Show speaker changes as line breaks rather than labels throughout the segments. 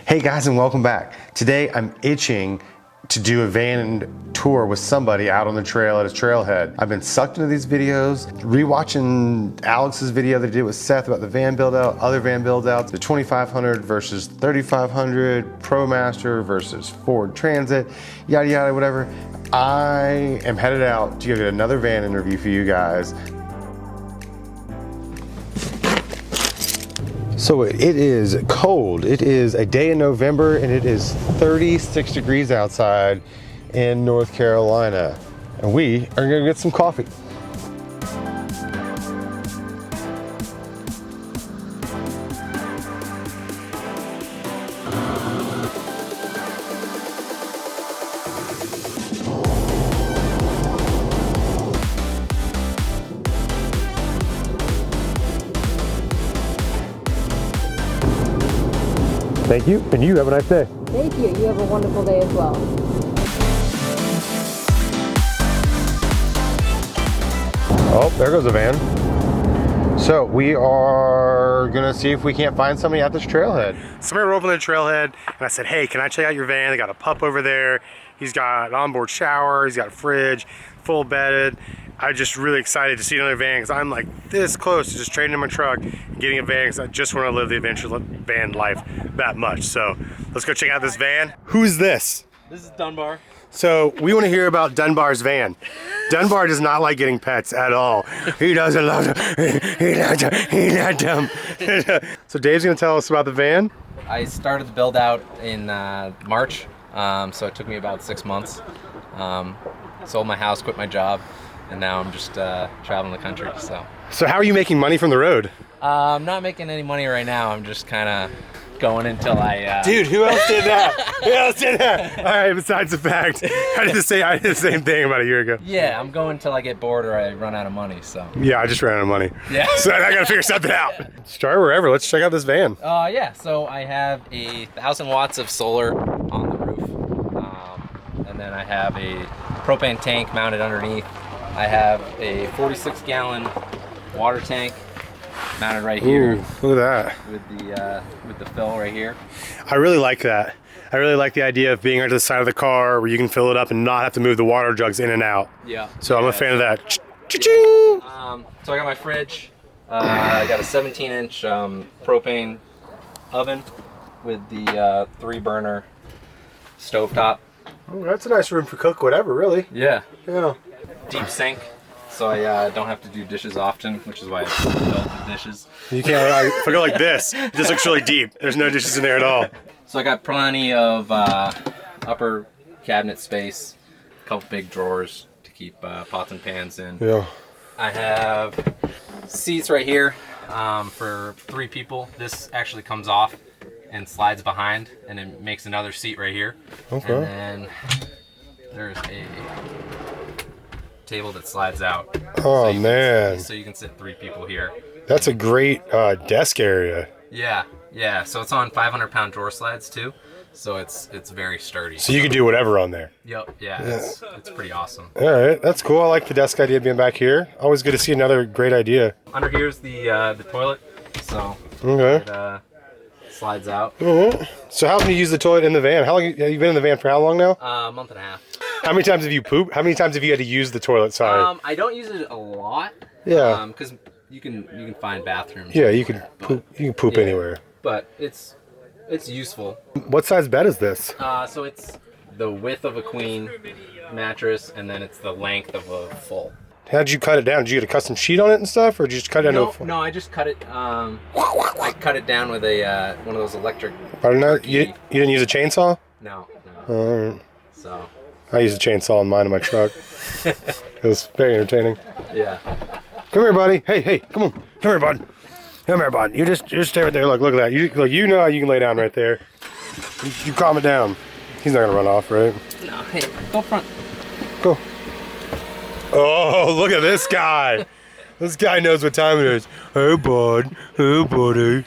Hey guys, and welcome back. Today I'm itching to do a van tour with somebody out on the trail at a trailhead. I've been sucked into these videos, rewatching Alex's video that he did with Seth about the van build out, other van build outs, the 2500 versus 3500, Promaster versus Ford Transit, yada yada, whatever. I am headed out to get another van interview for you guys. So it is cold. It is a day in November and it is 36 degrees outside in North Carolina. And we are gonna get some coffee. Thank you, and you have a nice day.
Thank you. You have a wonderful day as well.
Oh, there goes a van. So we are gonna see if we can't find somebody at this trailhead. Somebody were open the trailhead, and I said, hey, can I check out your van? They got a pup over there. He's got an onboard shower. He's got a fridge, full bedded. I'm just really excited to see another van because I'm like this close to just trading in my truck and getting a van because I just want to live the adventure van life that much. So let's go check out this van. Who's this?
This is Dunbar. So
we want to hear about Dunbar's van. Dunbar does not like getting pets at all. He doesn't love them. He's not dumb. So Dave's going to tell us about the van.
I started the build out in March, so it took me about 6 months. Sold my house, quit my job, and now I'm just traveling the country. So
how are you making money from the road?
I'm not making any money right now. I'm just kind of going until I...
Dude, who else did that? Who else did that? All right, besides the fact, I did the same thing about a year ago.
Yeah, I'm going until I get bored or I run out of money, so...
Yeah, I just ran out of money.
Yeah.
So I gotta figure something out. Start wherever, let's check out this van.
Yeah, so I have 1,000 watts of solar on the roof. And then I have a propane tank mounted underneath. I have a 46-gallon water tank mounted right here.
Ooh, look at that.
With the fill right here.
I really like that. I really like the idea of being right to the side of the car where you can fill it up and not have to move the water jugs in and out.
Yeah.
So I'm a fan of that.
Cha-ching! So I got my fridge. I got a 17-inch propane oven with the 3-burner stovetop.
Oh, that's a nice room for cook whatever, really.
Yeah.
Yeah.
Deep sink, so I don't have to do dishes often, which is why I built the dishes.
You can't, if I go like this, it just looks really deep. There's no dishes in there at all.
So I got plenty of upper cabinet space, a couple big drawers to keep pots and pans in.
Yeah.
I have seats right here for 3 people. This actually comes off and slides behind, and it makes another seat right here.
Okay.
And then there's a table that slides out.
Oh, man.
So you can sit 3 people here.
That's a great desk area.
Yeah. So it's on 500-pound drawer slides too. So it's very sturdy.
So you can do whatever on there.
Yep. Yeah. It's pretty awesome.
All right, that's cool. I like the desk idea being back here. Always good to see another great idea.
Under here's the toilet. So
okay.
It slides out.
So how can you use the toilet in the van? How long have you been in the van for? How long now?
A month and a half.
How many times have you pooped? How many times have you had to use the toilet? Sorry.
I don't use it a lot.
Yeah.
Because you can find bathrooms.
Yeah, you can poop. You can poop anywhere.
But it's useful.
What size bed is this?
So it's the width of a queen mattress, and then it's the length of a full.
How'd you cut it down? Did you get a custom sheet on it and stuff, or did you just cut it down to a full?
No, I just cut it. I cut it down with a one of those electric.
Pardon that? You didn't use a chainsaw?
No.
All right.
So.
I used a chainsaw on mine in my truck. It was very entertaining.
Yeah.
Come here, buddy. Hey, come on. Come here, bud. Come here, bud. You just stay right there. Look at that. You know how you can lay down right there. You calm it down. He's not gonna run off, right?
No. Hey, go front.
Go. Oh, look at this guy. This guy knows what time it is. Hey, bud. Hey, buddy.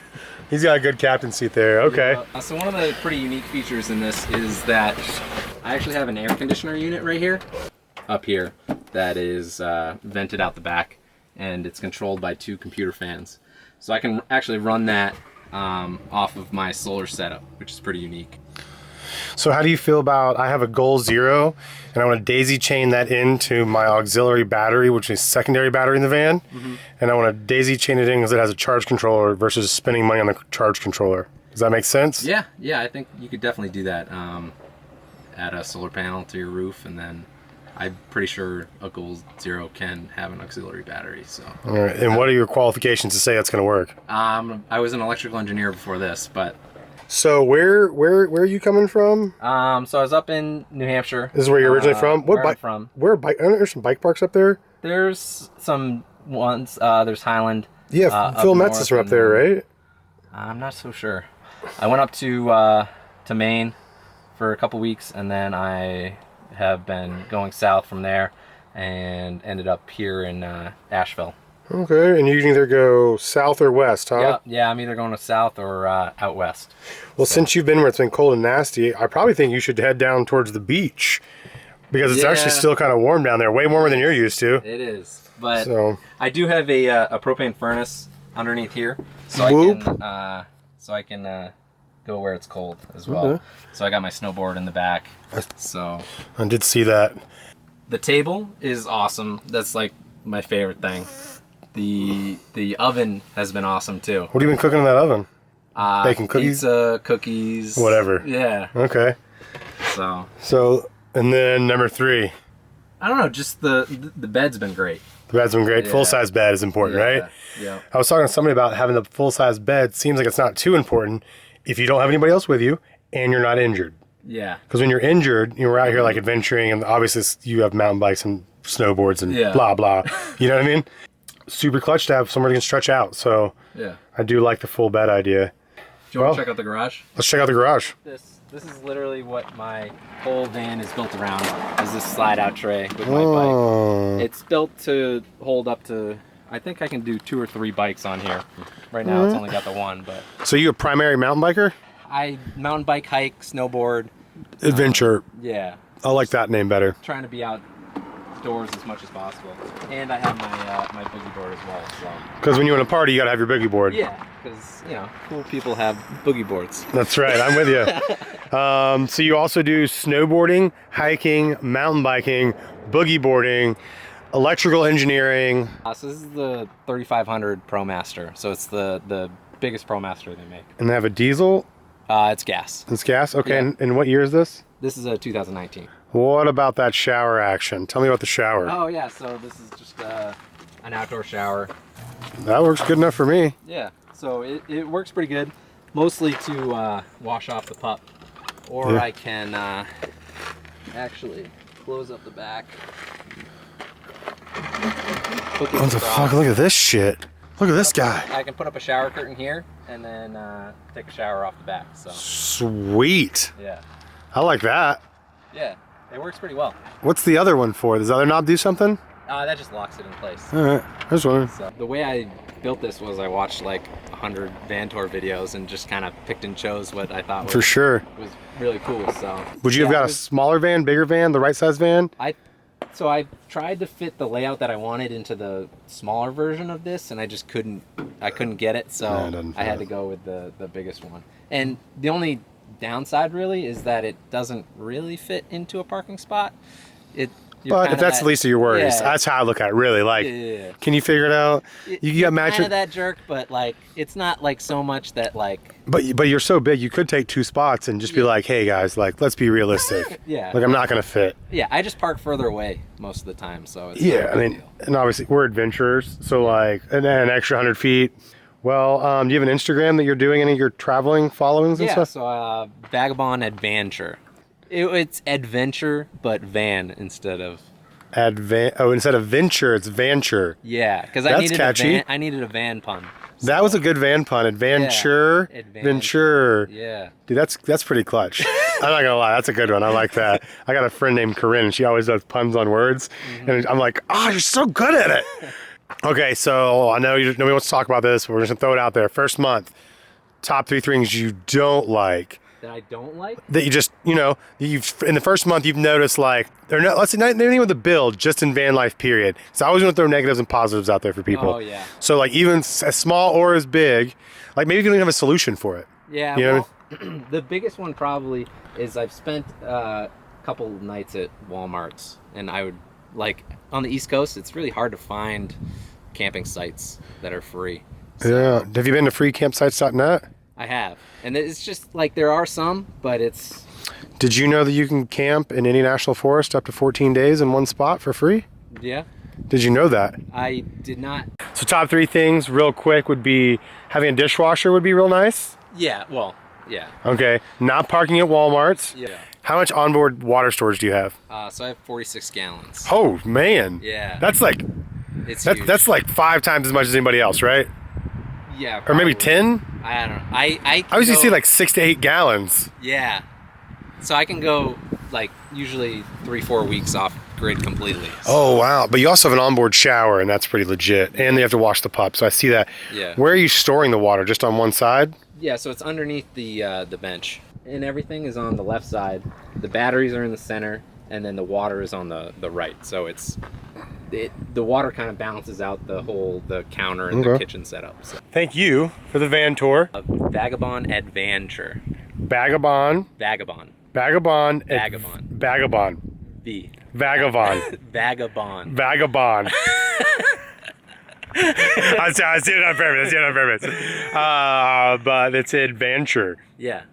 He's got a good captain seat there. Okay.
So one of the pretty unique features in this is that I actually have an air conditioner unit right here, up here, that is vented out the back, and it's controlled by 2 computer fans. So I can actually run that off of my solar setup, which is pretty unique.
So how do you feel about, I have a Goal Zero, and I want to daisy chain that into my auxiliary battery, which is secondary battery in the van, and I want to daisy chain it in because it has a charge controller versus spending money on the charge controller. Does that make sense?
Yeah, I think you could definitely do that. Add a solar panel to your roof, and then I'm pretty sure a Goal Zero can have an auxiliary battery. So.
All right. And what are your qualifications to say that's going to work?
I was an electrical engineer before this, but.
So where are you coming from?
So I was up in New Hampshire.
This is where you're originally from?
Where I'm from.
Where bike? I know there's some bike parks up there.
There's some ones. There's Highland.
Yeah, Phil Metz is from up there, right?
I'm not so sure. I went up to Maine for a couple weeks, and then I have been going south from there, and ended up here in Asheville.
Okay, and you can either go south or west, huh?
Yeah, I'm either going to south or out west.
Well, since you've been where it's been cold and nasty, I probably think you should head down towards the beach, because it's actually still kind of warm down there, way warmer than you're used to.
It is, but
so.
I do have a propane furnace underneath here, so I can go where it's cold as well. Okay. So I got my snowboard in the back. So
I did see that.
The table is awesome. That's like my favorite thing. The oven has been awesome too.
What have you been cooking in that oven? Baking cookies?
Pizza, cookies.
Whatever.
Yeah.
Okay.
So
and then number 3.
I don't know, just the bed's been great.
The bed's been great. Yeah. Full-size bed is important, right?
Yeah.
I was talking to somebody about having the full-size bed. Seems like it's not too important if you don't have anybody else with you and you're not injured.
Yeah.
Because when you're injured, you're out here like adventuring, and obviously you have mountain bikes and snowboards and blah, blah. You know what I mean? Super clutch to have somewhere you can stretch out. So
yeah, I
do like the full bed idea.
Do you want to check out the garage?
Let's check out the garage.
This is literally what my whole van is built around, is this slide out tray with my bike. It's built to hold up to, I think I can do 2 or 3 bikes on here. Right now it's only got the one, but.
So you a primary mountain biker?
I mountain bike, hike, snowboard.
Adventure.
Yeah.
I like that name better.
Trying to be outdoors as much as possible. And I have my boogie board as well. So.
Because when you want to party, you got to have your boogie board.
Yeah, because, cool people have boogie boards.
That's right. I'm with you. So you also do snowboarding, hiking, mountain biking, boogie boarding, electrical engineering.
So this is the 3500 Promaster. So it's the biggest Promaster they make.
And they have a diesel?
It's gas.
It's gas? Okay.
Yeah.
And what year is this?
This is a 2019.
What about that shower action? Tell me about the shower.
Oh yeah, so this is just an outdoor shower.
That works good enough for me.
Yeah, so it works pretty good. Mostly to wash off the pup. Or I can actually close up the back.
What the fuck? Look at this shit. Look at this guy.
I can put up a shower curtain here and then take a shower off the back. So.
Sweet.
Yeah.
I like that.
Yeah, it works pretty well.
What's the other one for? Does the other knob do something?
That just locks it in place.
All right. I was wondering.
So the way I built this was I watched like 100 van tour videos and just kind of picked and chose what I thought was really cool. So.
Would you have got a smaller van, bigger van, the right size van?
So I tried to fit the layout that I wanted into the smaller version of this, and I just couldn't get it, so I had to go with the biggest one. And the only downside really is that it doesn't really fit into a parking spot.
But if that's the least of your worries, that's how I look at it, really. Like, can you figure it out? You got match
kind of that jerk, but like, it's not like so much that like.
But you're so big, you could take 2 spots and just be like, hey guys, like, let's be realistic. Like, I'm not gonna fit.
Yeah, I just park further away most of the time, so it's
I mean, and obviously we're adventurers, so like, and then an extra 100 feet. Well, do you have an Instagram that you're doing any of your traveling followings and stuff?
So Vagabond Adventure. It's adventure, but van instead of.
Instead of venture, it's vanture.
Yeah, because I needed a van pun. So.
That was a good van pun. Adventure. Venture.
Yeah.
Dude, that's pretty clutch. I'm not gonna lie, that's a good one. I like that. I got a friend named Corinne, and she always does puns on words, and I'm like, you're so good at it. Okay, so I know nobody wants to talk about this, but we're just gonna throw it out there. First month, top 3 things you don't like
That I don't like?
That you just, you know, you've in the first month you've noticed like they're not, let's say not anything with the build, just in van life period. So I always want to throw negatives and positives out there for people.
Oh yeah.
So like even as small or as big, like maybe you don't even have a solution for it.
Yeah.
You know
well, the biggest one probably is I've spent a couple nights at Walmart's, and I would like on the East Coast. It's really hard to find camping sites that are free. So,
yeah. Have you been to freecampsites.net?
I have, and it's just like there are some, but it's.
Did you know that you can camp in any national forest up to 14 days in one spot for free?
Yeah.
Did you know that?
I did not.
So top 3 things real quick would be having a dishwasher would be real nice.
Yeah. Well. Yeah.
Okay. Not parking at Walmart's.
Yeah.
How much onboard water storage do you have?
So I have 46 gallons.
Oh man.
Yeah.
That's like.
It's huge.
That's like 5 times as much as anybody else, right?
Yeah.
Or maybe
probably.
10?
I don't know. I
I usually
go-
see like 6 to 8 gallons.
Yeah. So I can go like usually 3-4 weeks off grid completely.
Oh wow! But you also have an onboard shower, and that's pretty legit. And they have to wash the pup, so I see that.
Yeah.
Where are you storing the water? Just on one side?
Yeah. So it's underneath the bench, and everything is on the left side. The batteries are in the center, and then the water is on the right. So the water kind of balances out the counter and the kitchen setup. So.
Thank you for the van tour.
A vagabond adventure.
Vagabond.
Vagabond.
Vagabond.
Vagabond.
Vagabond.
V.
Vagabond.
Vagabond.
Vagabond. I see it on purpose. But it's adventure.
Yeah.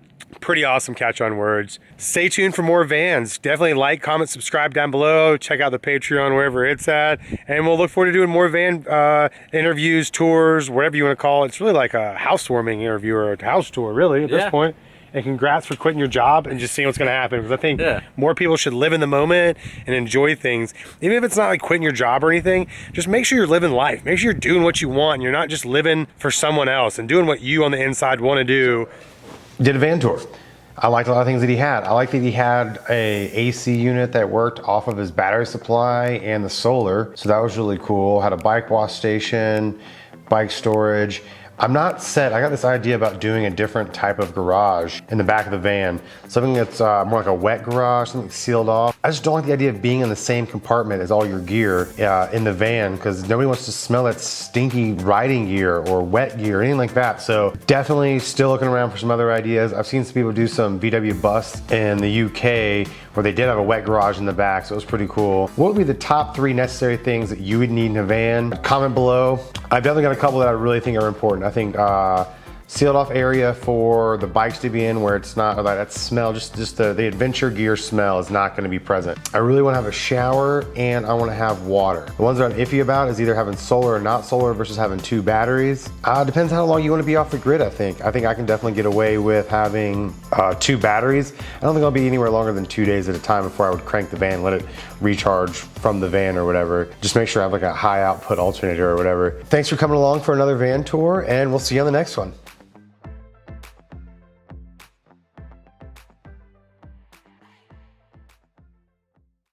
Pretty awesome catch on words. Stay tuned for more vans. Definitely like, comment, subscribe down below. Check out the Patreon wherever it's at. And we'll look forward to doing more van interviews, tours, whatever you want to call it. It's really like a housewarming interview or a house tour, really, at this point. And congrats for quitting your job and just seeing what's going to happen. Because I think more people should live in the moment and enjoy things. Even if it's not like quitting your job or anything, just make sure you're living life. Make sure you're doing what you want and you're not just living for someone else and doing what you on the inside want to do. Did a van tour. I liked a lot of things that he had. I liked that he had a AC unit that worked off of his battery supply and the solar. So that was really cool. Had a bike wash station, bike storage. I'm not set. I got this idea about doing a different type of garage in the back of the van. Something that's more like a wet garage, something sealed off. I just don't like the idea of being in the same compartment as all your gear in the van because nobody wants to smell that stinky riding gear or wet gear or anything like that. So definitely still looking around for some other ideas. I've seen some people do some VW bus in the UK where they did have a wet garage in the back, so it was pretty cool. What would be the top 3 necessary things that you would need in a van? Comment below. I've definitely got a couple that I really think are important. I think sealed off area for the bikes to be in where it's not that smell, just the adventure gear smell is not going to be present. I really want to have a shower and I want to have water. The ones that I'm iffy about is either having solar or not solar versus having 2 batteries. Depends how long you want to be off the grid, I think. I think I can definitely get away with having 2 batteries. I don't think I'll be anywhere longer than 2 days at a time before I would crank the van, let it recharge from the van or whatever. Just make sure I have like a high output alternator or whatever. Thanks for coming along for another van tour and we'll see you on the next one.